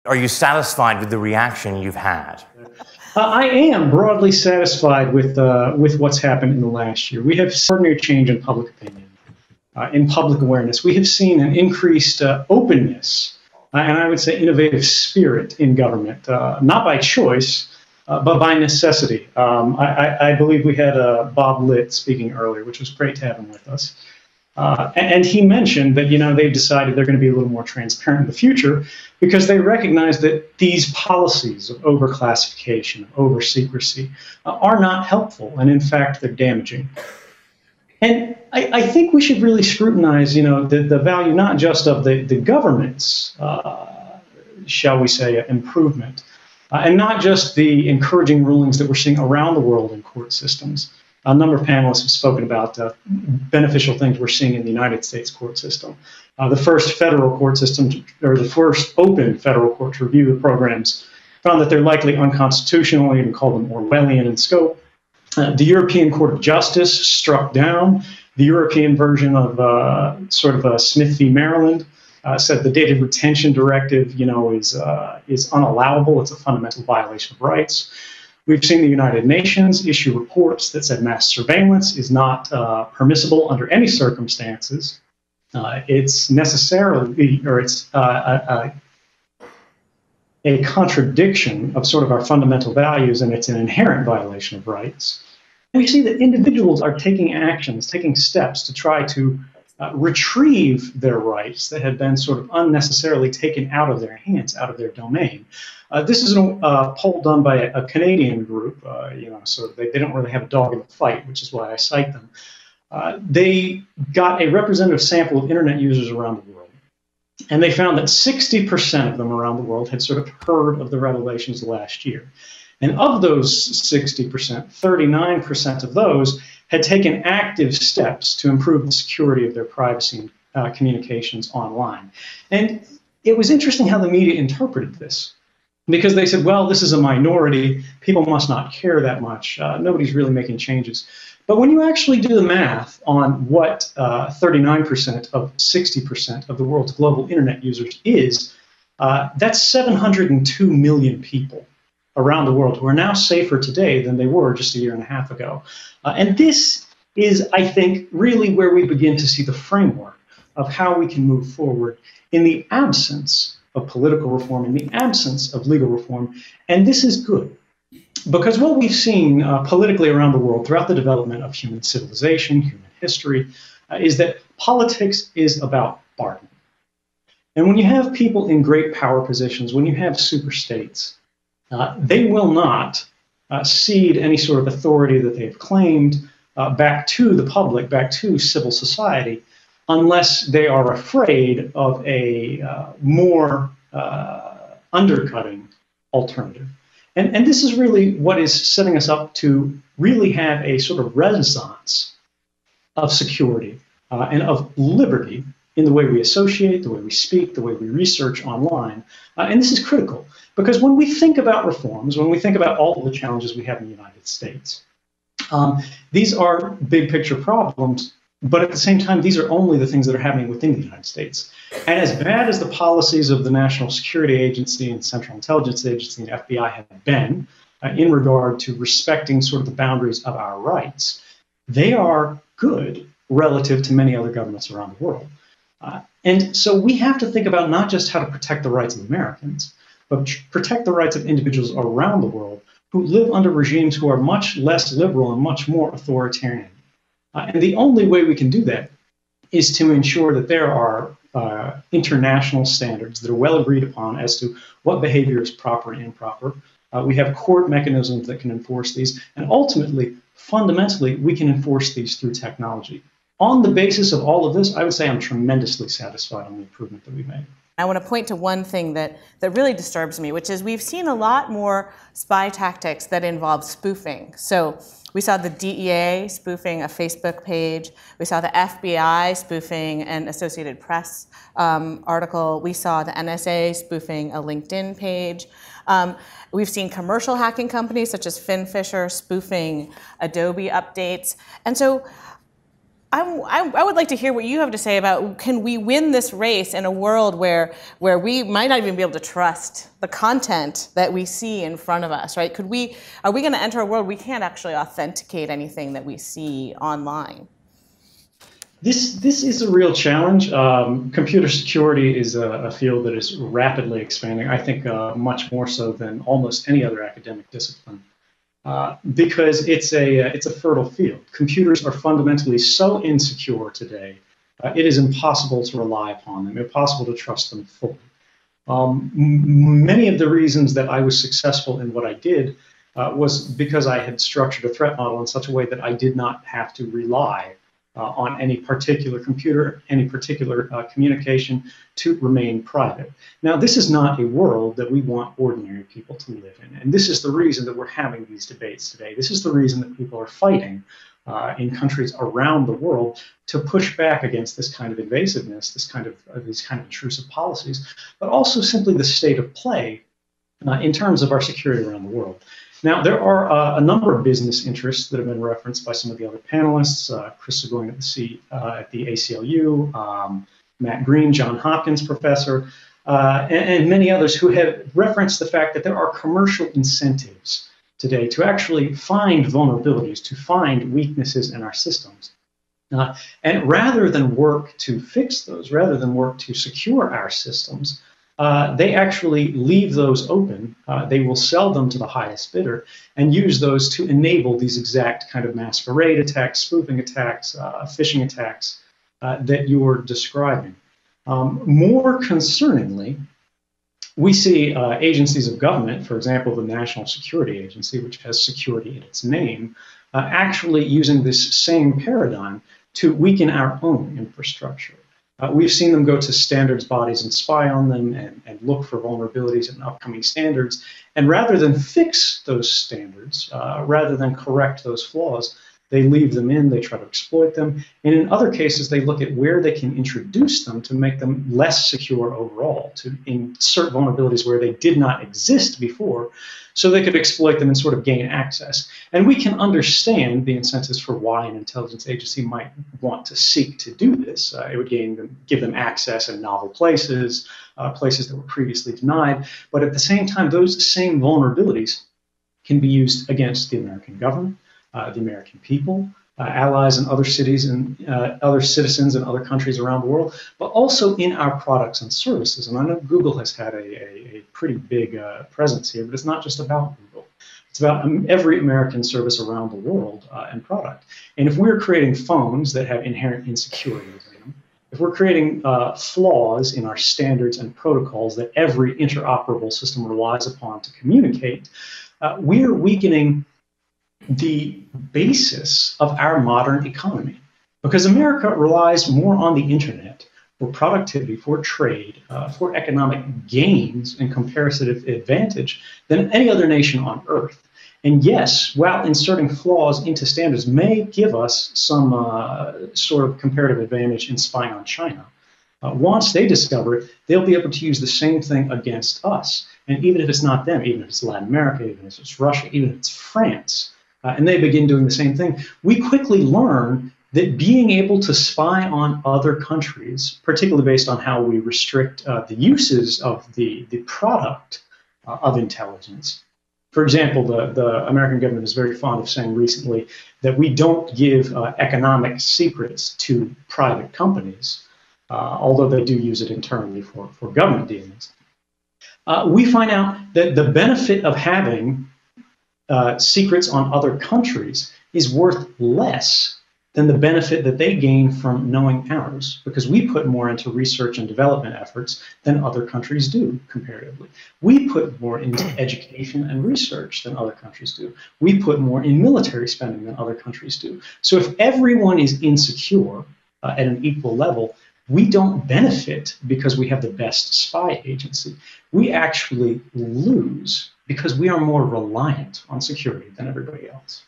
Are you satisfied with the reaction you've had? I am broadly satisfied with what's happened in the last year. We have extraordinary change in public opinion, in public awareness. We have seen an increased openness, and I would say innovative spirit in government, not by choice, but by necessity. I believe we had Bob Litt speaking earlier, which was great to have him with us. And he mentioned that, they've decided they're going to be a little more transparent in the future because they recognize that these policies of overclassification, of over-secrecy, are not helpful, and in fact, they're damaging. And I think we should really scrutinize, the value not just of the government's, shall we say, improvement, and not just the encouraging rulings that we're seeing around the world in court systems. A number of panelists have spoken about beneficial things we're seeing in the United States court system. The first federal court system, or the first open federal court to review the programs, found that they're likely unconstitutional, even called them Orwellian in scope. The European Court of Justice struck down the European version of Smith v. Maryland, said the data retention directive, is unallowable. It's a fundamental violation of rights. We've seen the United Nations issue reports that said mass surveillance is not permissible under any circumstances. It's necessarily, or it's a contradiction of sort of our fundamental values, and it's an inherent violation of rights. We see that individuals are taking actions, taking steps to try to retrieve their rights that have been sort of unnecessarily taken out of their hands, out of their domain. This is a poll done by a Canadian group, so they don't really have a dog in the fight, which is why I cite them. They got a representative sample of internet users around the world, and they found that 60% of them around the world had sort of heard of the revelations last year. And of those 60%, 39% of those had taken active steps to improve the security of their privacy and communications online. And it was interesting how the media interpreted this, because they said, well, this is a minority, people must not care that much, nobody's really making changes. But when you actually do the math on what 39% of 60% of the world's global internet users is, that's 702 million people around the world who are now safer today than they were just a year and a half ago. And this is, I think, really where we begin to see the framework of how we can move forward in the absence of political reform, in the absence of legal reform. And this is good, because what we've seen politically around the world throughout the development of human civilization, human history, is that politics is about bargaining. And when you have people in great power positions, when you have super states, they will not cede any sort of authority that they've claimed back to the public, back to civil society, unless they are afraid of a more undercutting alternative. And this is really what is setting us up to really have a sort of renaissance of security and of liberty in the way we associate, the way we speak, the way we research online. And this is critical, because when we think about reforms, when we think about all of the challenges we have in the United States, these are big picture problems, but at the same time, these are only the things that are happening within the United States. And as bad as the policies of the National Security Agency and Central Intelligence Agency and FBI have been in regard to respecting sort of the boundaries of our rights, they are good relative to many other governments around the world. And so we have to think about not just how to protect the rights of Americans, but protect the rights of individuals around the world who live under regimes who are much less liberal and much more authoritarian. And the only way we can do that is to ensure that there are international standards that are well agreed upon as to what behavior is proper and improper. We have court mechanisms that can enforce these, and ultimately, fundamentally, we can enforce these through technology. On the basis of all of this, I would say I'm tremendously satisfied on the improvement that we've made. I want to point to one thing that really disturbs me, which is we've seen a lot more spy tactics that involve spoofing. So we saw the DEA spoofing a Facebook page. We saw the FBI spoofing an Associated Press article. We saw the NSA spoofing a LinkedIn page. We've seen commercial hacking companies such as FinFisher spoofing Adobe updates. And so I would like to hear what you have to say about, can we win this race in a world where we might not even be able to trust the content that we see in front of us, right? Are we going to enter a world we can't actually authenticate anything that we see online? This is a real challenge. Computer security is a field that is rapidly expanding, I think much more so than almost any other academic discipline. Because it's a fertile field. Computers are fundamentally so insecure today, it is impossible to rely upon them, impossible to trust them fully. Many of the reasons that I was successful in what I did was because I had structured a threat model in such a way that I did not have to rely on any particular computer, any particular communication to remain private. Now, this is not a world that we want ordinary people to live in, and this is the reason that we're having these debates today. This is the reason that people are fighting in countries around the world to push back against this kind of invasiveness, these kind of intrusive policies, but also simply the state of play in terms of our security around the world. Now, there are a number of business interests that have been referenced by some of the other panelists, Chris Seguin at the ACLU, Matt Green, Johns Hopkins professor, and many others who have referenced the fact that there are commercial incentives today to actually find vulnerabilities, to find weaknesses in our systems. And rather than work to fix those, rather than work to secure our systems, they actually leave those open. They will sell them to the highest bidder and use those to enable these exact kind of masquerade attacks, spoofing attacks, phishing attacks that you were describing. More concerningly, we see agencies of government, for example, the National Security Agency, which has security in its name, actually using this same paradigm to weaken our own infrastructure. We've seen them go to standards bodies and spy on them and look for vulnerabilities in upcoming standards. And rather than fix those standards, rather than correct those flaws, they leave them in, they try to exploit them. And in other cases, they look at where they can introduce them to make them less secure overall, to insert vulnerabilities where they did not exist before, so they could exploit them and sort of gain access. And we can understand the incentives for why an intelligence agency might want to seek to do this. It would give them access in novel places, places that were previously denied. But at the same time, those same vulnerabilities can be used against the American government, the American people, allies in other cities and other citizens in other countries around the world, but also in our products and services. And I know Google has had a pretty big presence here, but it's not just about Google. It's about every American service around the world and product. And if we're creating phones that have inherent insecurities in them, if we're creating flaws in our standards and protocols that every interoperable system relies upon to communicate, we're weakening the basis of our modern economy, because America relies more on the internet for productivity, for trade, for economic gains and comparative advantage than any other nation on earth. And yes, while inserting flaws into standards may give us some sort of comparative advantage in spying on China, once they discover it, they'll be able to use the same thing against us. And even if it's not them, even if it's Latin America, even if it's Russia, even if it's France, and they begin doing the same thing, we quickly learn that being able to spy on other countries, particularly based on how we restrict the uses of the product of intelligence. For example, the American government is very fond of saying recently that we don't give economic secrets to private companies, although they do use it internally for government dealings. We find out that the benefit of having secrets on other countries is worth less than the benefit that they gain from knowing ours, because we put more into research and development efforts than other countries do comparatively. We put more into education and research than other countries do. We put more in military spending than other countries do. So if everyone is insecure at an equal level, we don't benefit because we have the best spy agency. We actually lose because we are more reliant on security than everybody else.